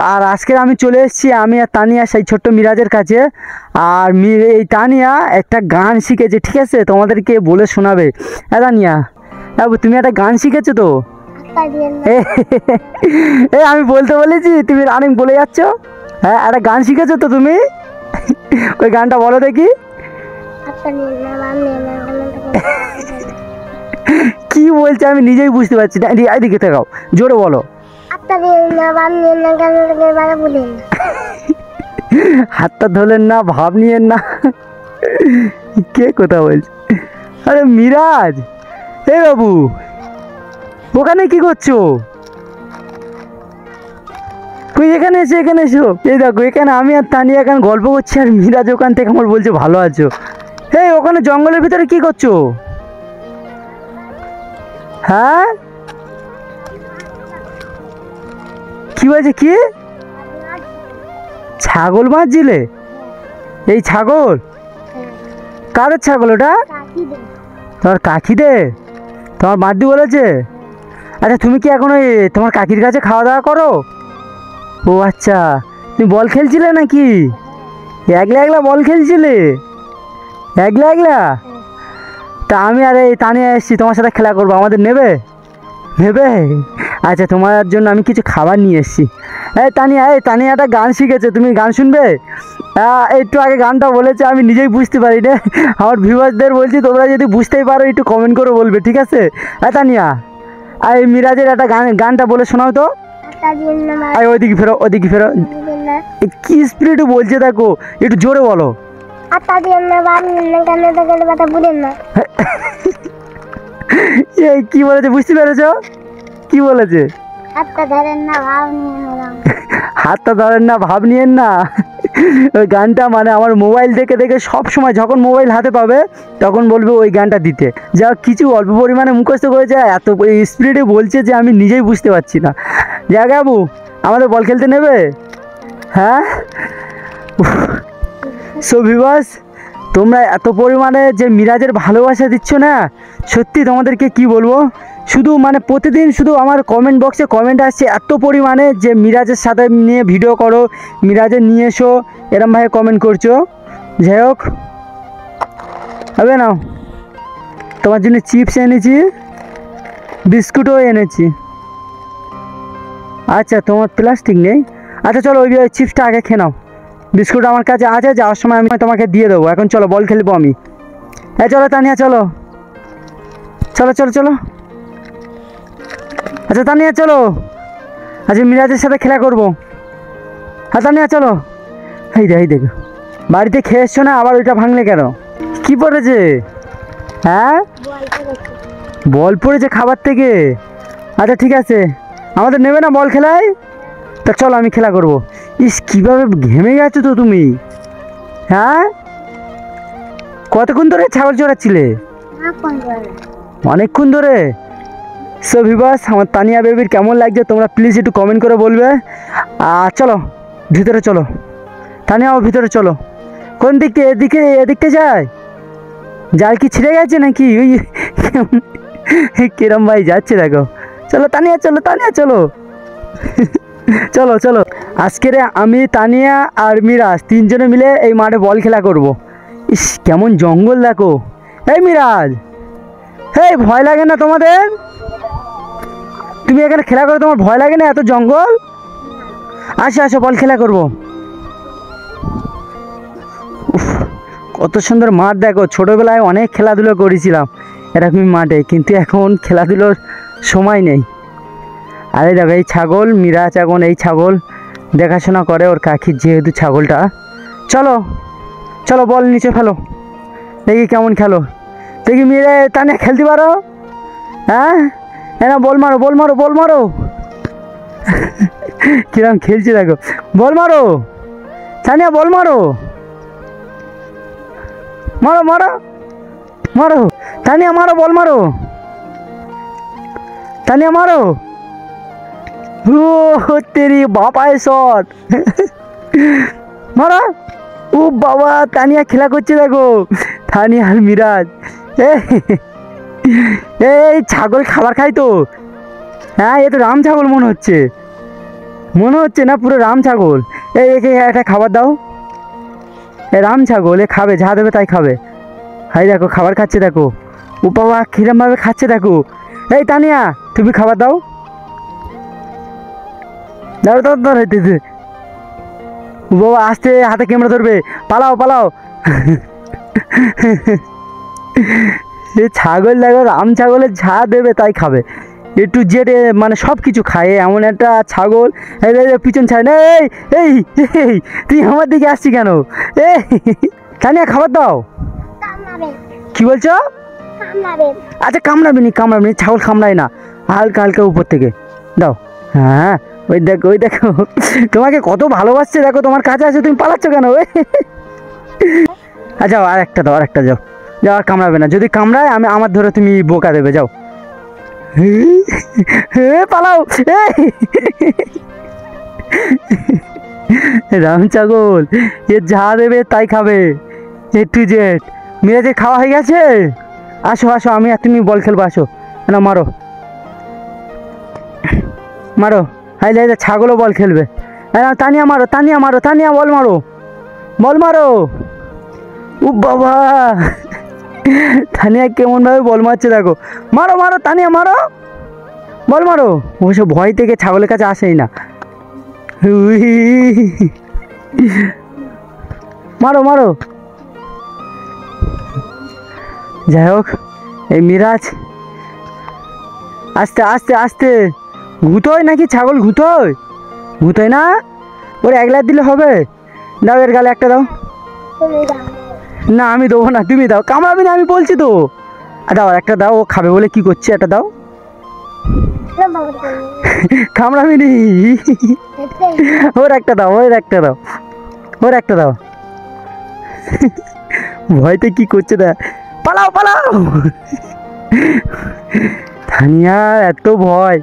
আর আজকে আমি চলে এসেছি, আমি আর তানিয়া সেই ছোট্ট মিরাজের কাছে। আর এই তানিয়া একটা গান শিখেছে, ঠিক আছে, তোমাদেরকে বলে শোনাবে। হ্যাঁ তানিয়া, হ্যাঁ তুমি একটা গান শিখেছো তো? আমি বলতে বলেছি, তুমি রানিং বলে যাচ্ছ। হ্যাঁ, একটা গান শিখেছো তো তুমি? ওই গানটা বলো দেখি। কি বলছে আমি নিজেই বুঝতে পারছি না, এদিকে তাকাও, জোরে বলো। হাতটা ধরলেন না, ভাব নিয়েন না। কে কথা বলছে? আরে মিরাজ, এ বাবু, ওখানে কি করছো? তুই এখানে এসো, এখানে এসো। এই দেখো, এখানে আমি আর তানিয়া এখন গল্প করছি, আর মিরাজ ওখান থেকে আমার বলছে ভালো আছো। এই ওখানে জঙ্গলের ভিতরে কি করছো? হ্যাঁ, কি বলছে? কি ছাগল মারছিলে? এই ছাগল কাদের ছাগল ওটা? তোমার কাকিদের? তোমার মাদ্দি বলেছে? আচ্ছা, তুমি কি এখন ওই তোমার কাকির কাছে খাওয়া দাওয়া করো? ও আচ্ছা, তুমি বল খেলছিলে নাকি? একলা একলা বল খেলছিলে? একলা একলা? তা আমি আর এই তানিয়া এসেছি, তোমার সাথে খেলা করবো, আমাদের নেবে? নেবে? আচ্ছা, তোমার জন্য আমি কিছু খাবার নিয়ে এসেছি। এই তানিয়া একটা গান শিখেছে, তুমি গান শুনবে? একটু আগে গানটা বলেছে, আমি নিজেই বুঝতে পারি না। আমার ভিউয়ার্সদের বলছি, তোমরা যদি বুঝতেই পারো একটু কমেন্ট করে বলবে, ঠিক আছে? তানিয়া, এই মিরাজের একটা গানটা বলে শোনাও তো। ওইদিকে ফেরো, ওইদিকে ফেরো। কি স্পিরিটে বলছে দেখো, একটু জোরে বলো। কি বলেছে বুঝতে পেরেছ? কি বলেছে? হাতটা ধরেন না, ভাব নিয়েন না। ওই গানটা মানে আমার মোবাইল দেখে দেখে সব সময় যখন মোবাইল হাতে পাবে তখন বলবে ওই গানটা দিতে। যা কিছু অল্প পরিমাণে মুখস্থ করেছে, এত স্পিডে বলছে যে আমি নিজেই বুঝতে পারছি না। যাক বাবু, আমাদের বল খেলতে নেবে? হ্যাঁ। সো ভিউয়ার্স, তোমরা এত পরিমাণে যে মিরাজের ভালোবাসা দিচ্ছ না, সত্যি তোমাদেরকে কি বলবো। শুধু মানে প্রতিদিন শুধু আমার কমেন্ট বক্সে কমেন্ট আসছে এত পরিমাণে যে মিরাজের সাথে নিয়ে ভিডিও করো, মিরাজের নিয়ে এসো, এরমভাবে কমেন্ট করছো। যাই হোক, হবে নাও, তোমার জন্য চিপস এনেছি, বিস্কুটও এনেছি। আচ্ছা, তোমার প্লাস্টিক নেই? আচ্ছা চলো, ওই চিপসটা আগে খেয়ে নাও, বিস্কুট আমার কাছে আছে, যাওয়ার সময় আমি তোমাকে দিয়ে দেবো। এখন চলো, বল খেলবো আমি। চলো তানিয়া, চলো চলো চলো চলো। আচ্ছা তানিয়া চলো, আচ্ছা মিরাজের সাথে খেলা করবো। হ্যাঁ তানিয়া চলো। এই দেখো, বাড়িতে খেয়ে এসছো না, আবার ওইটা ভাঙলে কেন? কি পড়েছে? হ্যাঁ, বল পড়েছে খাবার থেকে? আচ্ছা ঠিক আছে, আমাদের নেবে না বল খেলায়? তা চলো, আমি খেলা করবো। ইস, কীভাবে ঘেমে গেছো তো তুমি। হ্যাঁ, কতক্ষণ ধরে ছাগল চড়াচ্ছিলে? অনেকক্ষণ ধরে। সো ভিউয়ার্স, আমার তানিয়া বেবির কেমন লাগছে তোমরা প্লিজ একটু কমেন্ট করে বলবে। আর চলো ভিতরে চলো, তানিয়াও ভিতরে চলো। কোন দিকে? এদিকে যায়? জাল কি ছিঁড়ে গেছে নাকি? ওই কিরম ভাই যাচ্ছে দেখো। চলো তানিয়া, চলো তানিয়া, চলো। চলো চলো, আজকের আমি তানিয়া আর মিরাজ তিনজনে মিলে এই মাঠে বল খেলা করব। ইস, কেমন জঙ্গল দেখো। এই মিরাজ, এই ভয় লাগে না তোমাদের? তুমি এখানে খেলা করো, তোমার ভয় লাগে না? এত জঙ্গল। আসো আসো, বল খেলা করব। উফ, কত সুন্দর মাঠ দেখো। ছোটোবেলায় অনেক খেলাধুলো করেছিলাম এরকমই মাঠে, কিন্তু এখন খেলাধুলোর সময় নেই। আরে দেখো, এই ছাগল, মিরাজ এখন এই ছাগল দেখাশোনা করে, ওর কাকির যেহেতু ছাগলটা। চলো চলো, বল নিচে ফেলো, দেখি কেমন খেলো। দেখি মিরে তানিয়া খেলতে পারো? হ্যাঁ, না বল মারো, বল মারো, বল মারো। কিরম খেলছে দেখো, বল মারো তানিয়া, বল মারো, মারো মারো মারো তানিয়া, মারো, বল মারো তানিয়া, মারো। ও তেরি বাপায় শট। মারা। ও বাবা, তানিয়া খেলা করছে দেখো, তানিয়া আর মিরাজ। এই ছাগল খাবার খাই তো। হ্যাঁ, এ তো রাম ছাগল মনে হচ্ছে। মনে হচ্ছে না পুরো রাম ছাগল। এই একে একটা খাবার দাও। এ রাম ছাগল, এ খাবে, যা দেবে তাই খাবে। হাই দেখো খাবার খাচ্ছে, দেখো ও বাবা কিরমভাবে খাচ্ছে দেখো। এই তানিয়া তুমি খাবার দাও, দাও দাও দাও হইতেছে। ও বাবা আসতে হাতে ক্যামেরা ধরবে, পালাও পালাও। এ ছাগল দেখো, রাম ছাগলের যা দেবে তাই খাবে, একটু জেটে মানে সব কিছু খায় এমন একটা ছাগল। এই পিছন ছাড় না। এই এই এই তুই আমার দিকে আসছি কেন? এই তানিয়া খাবার দাও। কি বলছো? আচ্ছা কামড়াবি নি, ছাগল কামড়ায় না, হালকা হালকা উপর থেকে দাও। হ্যাঁ ওই দেখো ওই দেখো, তোমাকে কত ভালোবাসছে দেখো, তোমার কাছে আছে তুমি পালাচ্ছ কেন? আচ্ছা আর একটা দাও, আর একটা যাও, যাও আর কামড়াবে না, যদি কামড়ায় আমি আমার ধরে তুমি বোকা দেবে, যাও। পালাও। রাম ছাগল এ যা দেবে তাই খাবে, এ টু জেড। মিরাজের খাওয়া হয়ে গেছে? আসো আসো, আমি আর তুমি বল খেলবো, আসো না, মারো মারো। হাই লাই ছাগলও বল খেলবে। হ্যাঁ তানিয়া মারো, তানিয়া মারো, তানিয়া বল মারো, বল মারো। ও বাবা তানিয়া কেমনভাবে বল মারছে দেখো। মারো মারো তানিয়া মারো, বল মারো। ওসব ভয় থেকে ছাগলের কাছে আসেই না। মারো মারো। যাই হোক এই মিরাজ আস্তে আস্তে আস্তে ঘুতোয় নাকি ছাগল? ঘুতোয়, ঘুতোয় না? ওর এক লাখ দিলে হবে? দাও এর গালে একটা দাও। না আমি দেবো না, তুমি দাও, কামড়াবি না আমি বলছি তো। দাও একটা দাও, ও খাবে বলে কি করছে, একটা দাও। কামড়াবি নি, ওর একটা দাও, ওর একটা দাও, ওর একটা দাও। ভয়তে কি করছে না, পালাও পালাও। তানিয়া এত ভয়,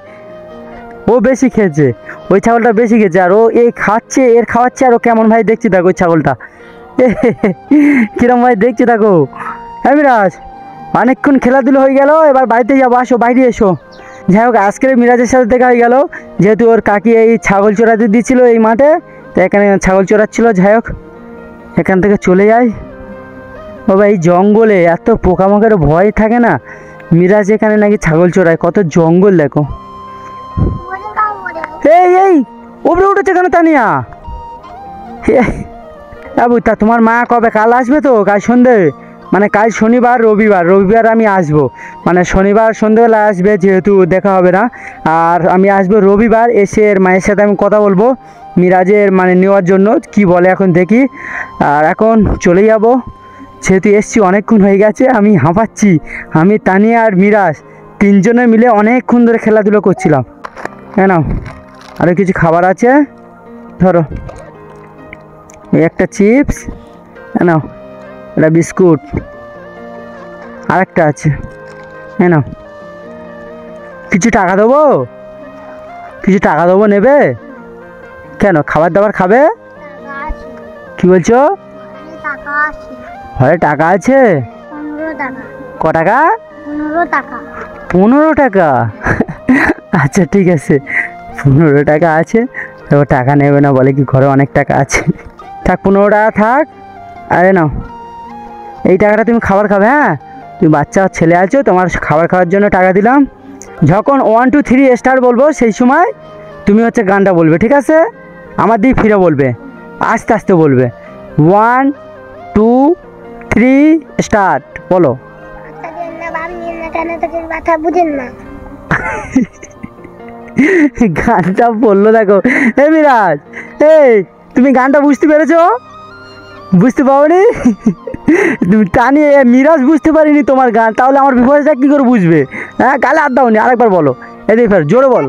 ও বেশি খেয়েছে, ওই ছাগলটা বেশি খেয়েছে, আর ও এই খাচ্ছে, এর খাওয়াচ্ছে, আর ও কেমন ভাই দেখছি দেখো ওই ছাগলটা। কিরম ভাই দেখছি দেখো। হ্যাঁ মিরাজ অনেকক্ষণ খেলাধুলো হয়ে গেল, এবার বাড়িতে যাবো, আসো বাইরে এসো। যাই হোক আজকের মিরাজের সাথে দেখা হয়ে গেল, যেহেতু ওর কাকি এই ছাগল চড়াতে দিয়েছিল এই মাঠে, তো এখানে ছাগল চড়াচ্ছিল। যাই হোক এখান থেকে চলে যাই। বাবা এই জঙ্গলে এত পোকামাকড়ের ভয় থাকে না, মিরাজ এখানে নাকি ছাগল চড়ায়, কত জঙ্গল দেখো। এই এই উপরে উঠেছে কেন তানিয়া? বাবু তা তোমার মা কবে, কাল আসবে তো? কাল সন্ধে, মানে কাল শনিবার রবিবার, রবিবার আমি আসবো, মানে শনিবার সন্ধ্যেবেলা আসবে যেহেতু দেখা হবে না, আর আমি আসবো রবিবার, এসে এর মায়ের সাথে আমি কথা বলবো মিরাজের মানে নেওয়ার জন্য, কি বলে এখন দেখি। আর এখন চলে যাব, যেহেতু এসছি অনেকক্ষণ হয়ে গেছে, আমি হাঁপাচ্ছি। আমি তানিয়া আর মিরাজ তিনজনে মিলে অনেকক্ষণ ধরে খেলাধুলো করছিলাম। হ্যাঁ নাও আরও কিছু খাবার আছে, ধরো এই একটা চিপস, নাও এটা বিস্কুট, আর একটা আছে, হ্যাঁ নাও। কিছু টাকা দেবো, কিছু টাকা দেবো, নেবে কেন? খাবার দাবার খাবে? কি বলছো? ঘরে টাকা আছে? ক টাকা? 15 টাকা। আচ্ছা ঠিক আছে, 15 টাকা আছে, তবে টাকা নেবে না বলে কি, ঘরে অনেক টাকা আছে। থাক 15 টাকা থাক। আরে নাও এই টাকাটা তুমি খাবার খাবে। হ্যাঁ তুমি বাচ্চা ছেলে আছো, তোমার খাবার খাওয়ার জন্য টাকা দিলাম। যখন 1 2 3 স্টার বলবো সেই সময় তুমি হচ্ছে গানটা বলবে, ঠিক আছে? আমার দিকে ফিরে বলবে, আস্তে আস্তে বলবে। 1 2 3 স্টার্ট, বলো। গানটা বললো দেখো। এই মিরাজ, এই তুমি গানটা বুঝতে পেরেছো? বুঝতে পারোনি? তুমি টানি মিরাজ বুঝতে পারিনি তোমার গান, তাহলে আমার বিপরীতটা কী করে বুঝবে? হ্যাঁ গালে হাত দাওনি, আরেকবার বলো, এদিকে ফের জোরে বলো।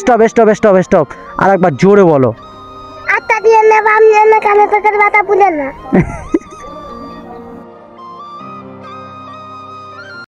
স্টপ স্টপ স্টপ স্টপ, আরেকবার জোরে বলো।